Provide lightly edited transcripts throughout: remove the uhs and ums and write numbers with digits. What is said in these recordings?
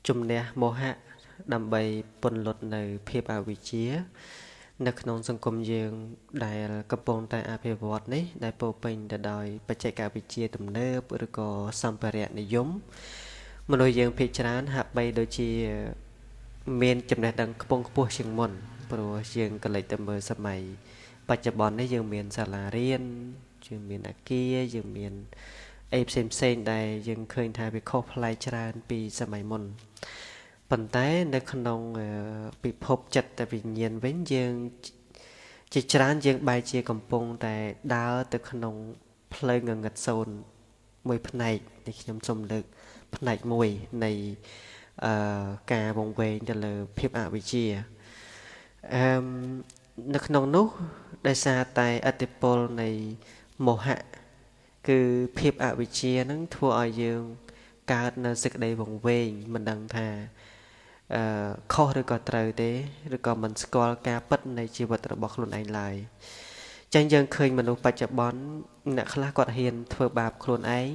ជំនះមោហៈដើម្បីពន្លត់នៅភាពអវិជ្ជានៅក្នុងសង្គមយើងដែលកំពុងតែអភិវឌ្ឍនេះដែលពោរពេញទៅដោយបច្ចេកវិទ្យាទំនើបឬក៏សម្ភារៈនិយមមនុស្សយើងភាគច្រើនហាក់បីដូចជាមានចំណេះដឹងខ្ពង់ខ្ពស់ជាងមុនព្រោះយើងក៏លេចទៅមើលសម័យបច្ចុប្បន្ននេះយើងមានសាលារៀនយើងមានអគារយើងមានអីផ្សេងៗដែលយើងឃើញថាវាខុសប្លែកច្រើនពីសម័យមុនប៉ុន្តែនៅក្នុងពិភពចិត្តវិញ្ញាណវិញយើងជាច្រើនយើងបែរជាកំពុងតែដើរទៅក្នុងផ្លូវងងឹតសូន្យមួយផ្នែកនេះខ្ញុំសូមលើកផ្នែកមួយនៃការវង្វេងទៅលើភាពអវិជ្ជានៅក្នុងនោះដោយសារតែឥទ្ធិពលនៃមោហៈគឺភាពអវិជ្ជានឹងធ្វើឲ្យយើងកើតនៅសេចក្តីវង្វេងមិនដឹងថាខុសឬក៏ត្រូវទេឬក៏មិនស្គាល់ការពិតនៃជីវិតរបស់ខ្លួនឯងឡើយចឹងយើងឃើញមនុស្សបច្ចុប្បន្នអ្នកខ្លះគាត់ហ៊ានធ្វើបាបខ្លួនឯង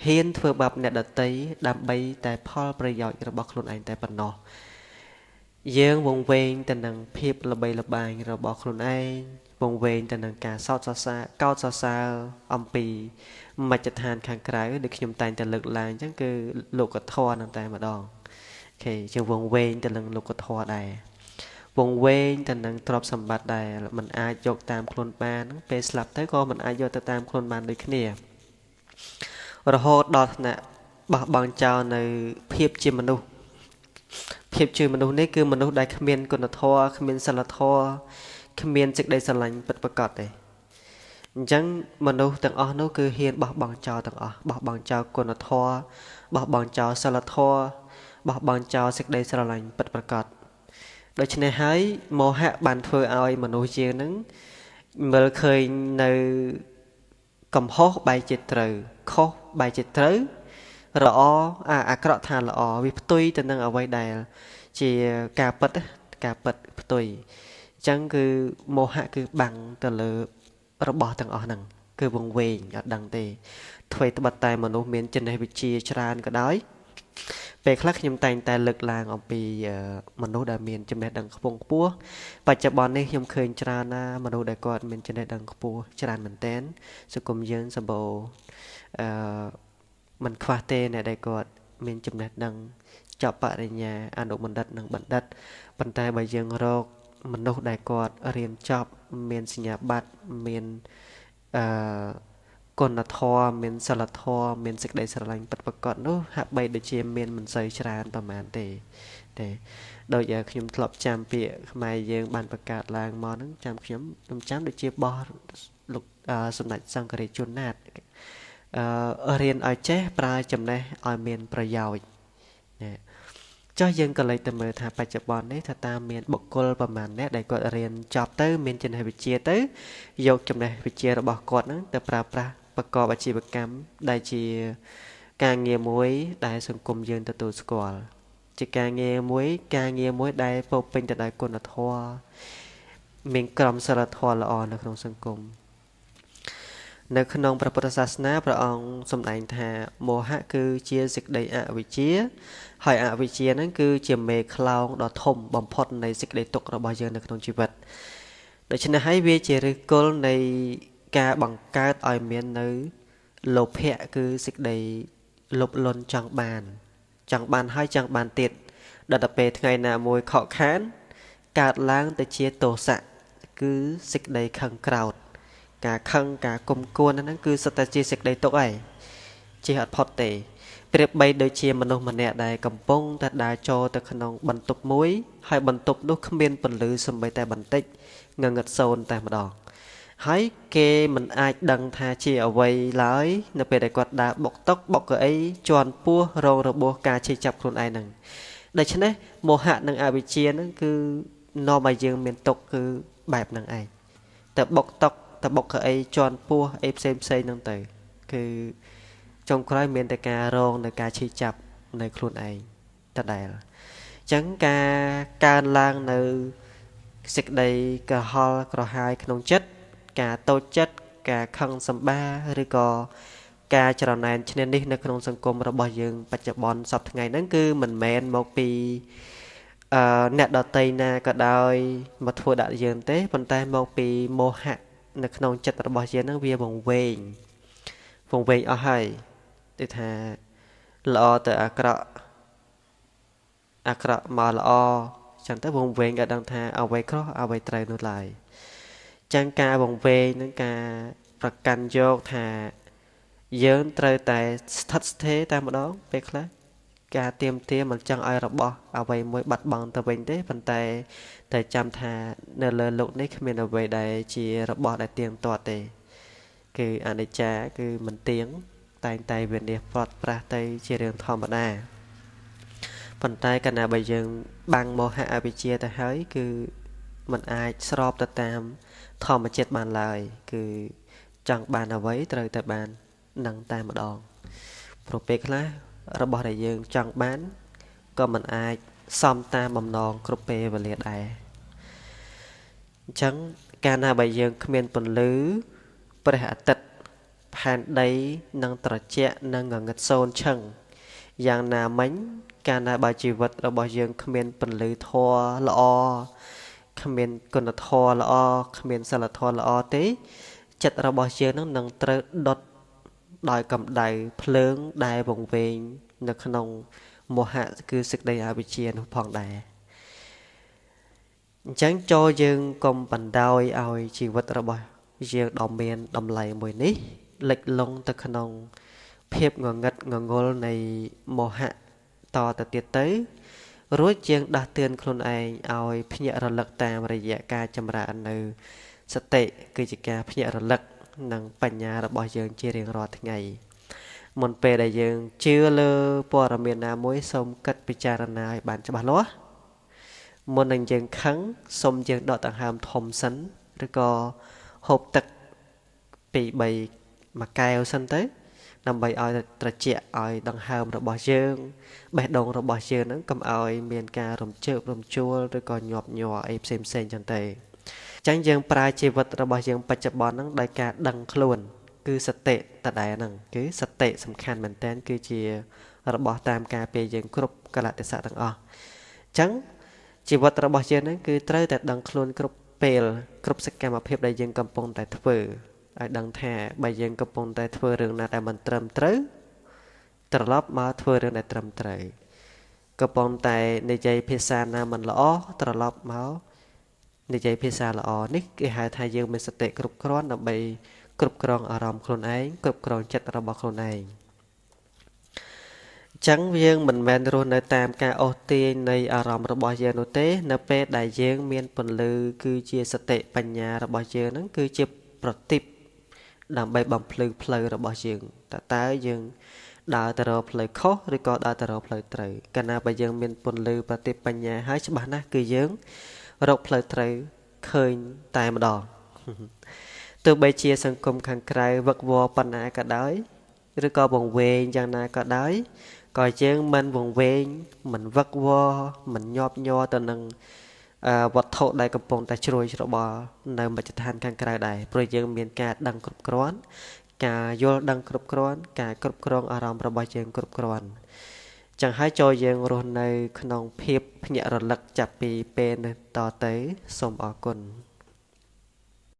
ហ៊ានធ្វើបាបអ្នកដទៃដើម្បីតែផលប្រយោជន៍របស់ខ្លួនឯងតែប៉ុណ្ណោះយើងវង្វេងទៅនឹងភាពល្បីល្បាញរបស់ខ្លួនឯងវង្វេងទៅនឹងការសោកសរសើរកោតសរសើរអំពីមជ្ឈដ្ឋានខាងក្រៅដែលខ្ញុំតែងតែលើកឡើងអញ្ចឹងគឺលោកធម៌នឹងតែម្ដងអូខេជាវង្វេងទៅនឹងលោកធម៌ដែរវង្វេងទៅនឹងទ្រព្យសម្បត្តិដែលมันអាចយកតាមខ្លួនបានពេលស្លាប់ទៅក៏มันអាចយកទៅតាមខ្លួនបានដូចគ្នារហូតដល់ថ្នាក់បោះបង់ចោលនៅភាពជាមនុស្សភាពជាមនុស្សនេះគឺមនុស្សដែលគ្មានគុណធម៌គ្មានសិលធម៌គ្មានសេចក្តីស្រឡាញ់ពិតប្រាកដទេអញ្ចឹងមនុស្សទាំងអស់នោះគឺហ៊ានបោះបង់ចោលទាំងអស់បោះបង់ចោលគុណធម៌បោះបង់ចោលសិលធម៌បោះបង់ចោលសេចក្តីស្រឡាញ់ពិតប្រាកដដូច្នេះហើយមោហៈបានធ្វើឲ្យមនុស្សយើងនឹងមើលឃើញនៅកំហុសបែរជាត្រូវខុសបែរជាត្រូវល្អអាក្រក់ថាល្អវាផ្ទុយទៅនឹងអ្វីដែលជាការពិតផ្ទុយអញ្ចឹងគឺមោហៈគឺបាំងទៅលើរបស់ទាំងអស់ហ្នឹងគឺវង្វេងអត់ដឹងទេអ្វីត្បិតតែមនុស្សមានចំណេះវិជ្ជាច្រើនក៏ដោយពេលខ្លះខ្ញុំតែងតែលើកឡើងអំពីមនុស្សដែលមានចំណេះដឹងខ្ពង់ខ្ពស់បច្ចុប្បន្ននេះខ្ញុំឃើញច្រើនណាមនុស្សដែលគាត់មានចំណេះដឹងខ្ពស់ច្រើនមែនទែនសង្គមយើងសម្បូរមិនខ្វះទេអ្នកដែលគាត់មានចំណេះដឹងចប់បរិញ្ញាអនុបណ្ឌិតនិងបណ្ឌិតប៉ុន្តែបើយើងរកមនុស្សដែលគាត់រៀនចប់មានសញ្ញាបត្រមានគុណធម៌មានសិលធម៌មានសេចក្តីស្រឡាញ់ពិតប្រាកដនោះហាក់បីដូចជាមានមិនសូវច្រើនប្រហែលទេដូចខ្ញុំធ្លាប់ចាំពាក្យខ្មែរយើងបានប្រកាសឡើងមកហ្នឹងខ្ញុំចាំដូចជាបោះលោកសម្ដេចសង្ឃរាជជួនណាតរៀនឲ្យចេះប្រើចំណេះឲ្យមានប្រយោជន៍ចុះយើងក៏លេចទៅមើលថាបច្ចុប្បន្ននេះថាតាមមានបុគ្គលប្រមាណអ្នកដែលគាត់រៀនចប់ទៅមានចំណេះវិជ្ជាទៅយកចំណេះវិជ្ជារបស់គាត់ហ្នឹងទៅប្រើប្រាស់ប្រកបអាជីវកម្មដែលជាការងារមួយដែលសង្គមយើងទទួលស្គាល់ជាការងារមួយដែលពោរពេញទៅដោយគុណធម៌មានក្រមសីលធម៌ល្អនៅក្នុងសង្គមនៅក្នុងព្រះពុទ្ធសាសនាព្រះអង្គសម្ដែងថាមោហៈគឺជាសេចក្តីអវិជ្ជាហើយអវិជ្ជាហ្នឹងគឺជាមេខ្លោងដ៏ធំបំផុតនៃសេចក្តីទុក្ខរបស់យើងនៅក្នុងជីវិតដូច្នេះហើយវាជាឫសគល់នៃការបង្កើតឲ្យមាននៅលោភៈគឺសេចក្តីលោភលន់ចង់បានហើយចង់បានទៀតដល់ទៅពេលថ្ងៃណាមួយខកខានកើតឡើងទៅជាទោសៈគឺសេចក្តីខឹងក្រោធការខឹងការគុំគួនហ្នឹងគឺសុទ្ធតែជាសេចក្តីទុក្ខហើយជាអត់ផុតទេប្រៀបបីដូចជាមនុស្សម្នាក់ដែលកំពុងតែដើរចូលទៅក្នុងបន្ទប់មួយហើយបន្ទប់នោះគ្មានពន្លឺសូម្បីតែបន្តិចងងឹតសូន្យតែម្ដងហើយគេមិនអាចដឹងថាជាអ្វីឡើយនៅពេលដែលគាត់ដើរបុកតុកបុកកៅអីជន់ពោះរងរបួសការឈឺចាប់ខ្លួនឯងហ្នឹងដូច្នេះមោហៈនិងអវិជ្ជាហ្នឹងគឺនាំឲ្យយើងមានទុក្ខគឺបែបហ្នឹងឯងតែបុកតុកតែបុកកៅអីជន់ពោះអីផ្សេងហ្នឹងទៅគឺចុងក្រោយមានតែការរងនៅការឈឺចាប់នៅខ្លួនឯងដដែលអញ្ចឹងការកើនឡើងនៅសេចក្តីក្រហល់ក្រហាយក្នុងចិត្តការតូចចិត្តការខឹងសម្បាឬក៏ ការច្រណែនឈ្នានេះនៅក្នុងសង្គមរបស់យើងបច្ចុប្បន្នសពថ្ងៃហ្នឹងគឺមិនមែនមកពីអ្នកដតីណាក៏ដោយមកធ្វើដាក់យើងទេប៉ុន្តែមកពីមោហៈនៅក្នុងចិត្តរបស់យើងហ្នឹងវាវង្វេងអស់ហើយដូចថាល្អទៅអាក្រក់មកល្អចឹងទៅវង្វេងក៏ដឹងថាអ្វីខុសអ្វីត្រូវនោះឡើយចឹងការវង្វេងនឹងការប្រកាន់យកថាយើងត្រូវតែស្ថិតស្ថេរតែម្ដងពេលខ្លះការទៀមទាមិនចង់ឲ្យរបស់អ្វីមួយបាត់បង់ទៅវិញទេប៉ុន្តែតែចាំថានៅលើលោកនេះគ្មានអ្វីដែលជារបស់ដែលទៀងទាត់ទេគឺអនិច្ចាគឺមិនទៀងតែងតែវិនិច្ឆ័យផ្លាត់ប្រាស់ទៅជារឿងធម្មតាប៉ុន្តែកាលណាបើយើងបាំងមោហៈអវិជ្ជាទៅហើយគឺมันអាចស្របទៅតាមធម្មជាតិបានឡើយគឺចង់បានអ្វីត្រូវតែបាននឹងតែម្ដងព្រោះពេលខ្លះរបស់ដែលយើងចង់បានក៏มันអាចសមតាមបំណងគ្រប់ពេលវេលាដែរអញ្ចឹងកាលណាបើយើងគ្មានពន្លឺព្រះអាទិត្យផែនដីនិងត្រជាក់និងងងឹតសូនឈឹងយ៉ាងណាមិញកាលណាបើជីវិតរបស់យើងគ្មានពន្លឺធម៌ល្អគ្មានគុណធម៌ល្អគ្មានសិលធម៌ល្អទេចិត្តរបស់យើងនឹងត្រូវដុតដោយកម្ដៅភ្លើងដែលវង្វេងនៅក្នុងមោហៈគឺសេចក្តីអវិជ្ជានោះផងដែរអញ្ចឹងចូលយើងកុំបណ្ដោយឲ្យជីវិតរបស់យើងដ៏មានតម្លៃមួយនេះលិចលង់ទៅក្នុងភាពងងឹតងងល់នៃមោហៈតទៅទៀតទៅរួចយើងដាស់តឿនខ្លួនឯងឲ្យភ្ញាក់រលឹកតាមរយៈការចម្រើននៅសតិគឺជាការភ្ញាក់រលឹកនិងបញ្ញារបស់យើងជារៀងរាល់ថ្ងៃមុនពេលដែលយើងជឿលើព័ត៌មានណាមួយសូមគិតពិចារណាឲ្យបានច្បាស់លាស់មុននឹងយើងខឹងសូមយើងដកដង្ហើមធំសិនឬក៏ហូបទឹកពី3មួយកែវសិនទៅដើម្បីឲ្យត្រជាក់ឲ្យដង្ហើមរបស់យើងបេះដូងរបស់យើងហ្នឹងកុំឲ្យមានការរំជើបរំជួលឬក៏ញាប់ញ័រអីផ្សេងចឹងទេអញ្ចឹងយើងប្រើជីវិតរបស់យើងបច្ចុប្បន្នហ្នឹងដោយការដឹងខ្លួនគឺសតិតដែលហ្នឹងគឺសតិសំខាន់មែនតើគឺជារបស់តាមការពារយើងគ្រប់កលៈទេសៈទាំងអស់អញ្ចឹងជីវិតរបស់យើងហ្នឹងគឺត្រូវតែដឹងខ្លួនគ្រប់ពេលគ្រប់សកម្មភាពដែលយើងកំពុងតែធ្វើឲ្យដឹងថាបើយើងកំពុងតែធ្វើរឿងណាដែលមិនត្រឹមត្រូវត្រឡប់មកធ្វើរឿងដែលត្រឹមត្រូវកំពុងតែនិយាយភាសាណាមិនល្អត្រឡប់មកនិយាយភាសាល្អនេះគេហៅថាយើងមានសតិគ្រប់គ្រាន់ដើម្បីគ្រប់គ្រងអារម្មណ៍ខ្លួនឯងគ្រប់គ្រងចិត្តរបស់ខ្លួនឯងចឹងយើងមិនមែនរស់នៅតាមការអូសទាញនៃអារម្មណ៍របស់យើងនោះទេនៅពេលដែលយើងមានពន្លឺគឺជាសតិបញ្ញារបស់យើងហ្នឹងគឺជាប្រទីបដើម្បីបំភ្លឺផ្លូវរបស់យើងតើយើងដើរទៅរកផ្លូវខុសឬក៏ដើរទៅរកផ្លូវត្រូវកាលណាបើយើងមានពន្លឺប្រទីបបញ្ញាហើយច្បាស់ណាស់គឺយើងរកផ្លូវត្រូវឃើញតែម្ដងទោះបីជាសង្គមខាងក្រៅវឹកវរប៉ុណ្ណាក៏ដោយឬក៏វង្វេងយ៉ាងណាក៏ដោយក៏យើងមិនវង្វេងមិនវឹកវរមិនញាប់ញ័រទៅនឹងវត្ថុដែលកំពុងតែជ្រួយច្របល់នៅមជ្ឈដ្ឋានខាងក្រៅដែរព្រោះយើងមានការដឹងគ្រប់គ្រាន់ការយល់ដឹងគ្រប់គ្រាន់ការគ្រប់គ្រងអារម្មណ៍របស់យើងគ្រប់គ្រាន់ចឹងហើយចូលយើងរស់នៅក្នុងភាពភ្ញាក់រលឹកចាប់ពីពេលនេះតទៅសូមអរគុណ